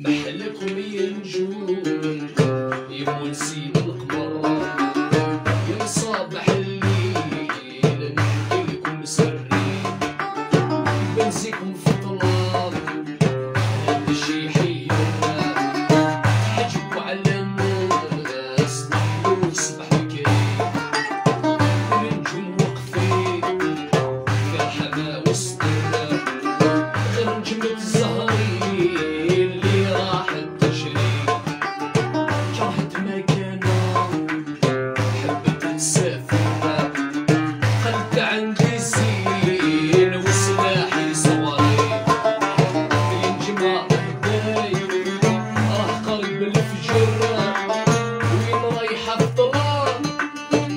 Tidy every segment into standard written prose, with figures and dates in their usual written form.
محلكم يا نجوم يا منسين القمر، يا صباح الليل نحكي لكم سري، بنسيكم في طلال هاد شي حيرنا، تحجبوا على الناس نحلو الصبح بكري، ونجوم واقفين في الحما وسطنا، غير نجمة الزهري اللي راحت تجري، جرحت مكانها حبت تسافر، قلت عندي زين وسلاحي صواري، في نجمة هداي راه قريب الفجر، وين رايحة الطراب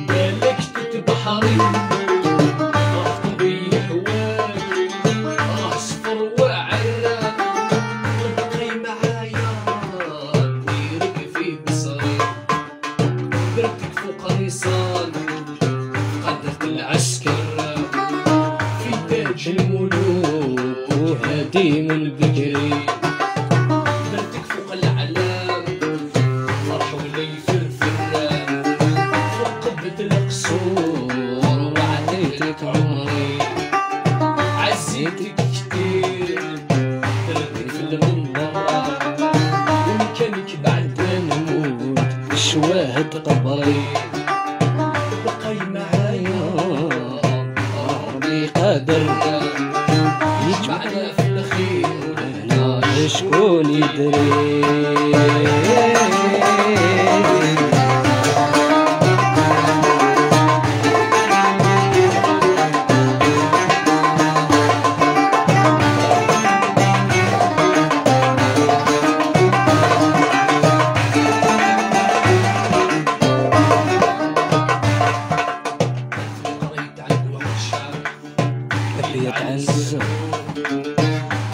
بالك تتبحري، راه طبي حواك راه صفر وعرا، تبقي معايا نديرك في بصري، درتك فوق نيسان قادة العسكر، في تاج الملوك وهديم البكري، درتك فوق الأعلام فرح ولي فرفر، فوق قبة القصور وعطيتك عمري، عزيتك كتير درتك في المنبر، ومكانك بعد ما نموت شواهد قبري، تبقي معايا ربي قادر يجمعنا في الخير، هنا شكون يدري. قريت عند واحد شاب اللي يتعز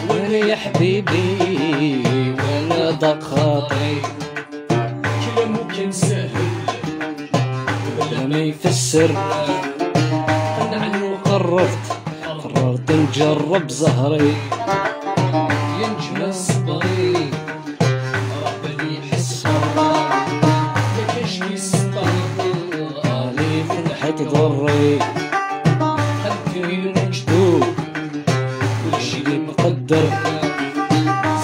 وانا يا حبيبي وانا ضاق خاطري، كلامه كان سهل ولا ما يفسر، قال عنه قررت نجرب زهري، ينجم الصبري راه بالي يحس ما كاش كيصبر، علي فتحت ضري، خلتني المكتوب كلشي اللي مقدر،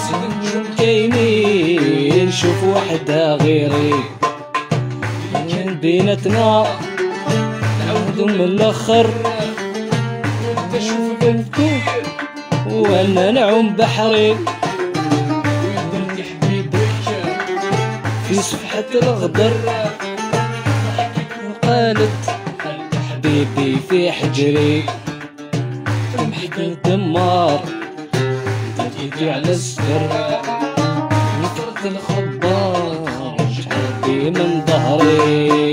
زيد نجوم كاينين نشوف وحدة غيري، كان بيناتنا نعودو من الاخر، وانت شوف بنتي وانا نعوم بحري ويدرتي حبيبك في صفحة الغدر، وقالت حبيبي في حجري، تمحك الدمار تجي على السر، نفرت الخبار شعبي من ظهري.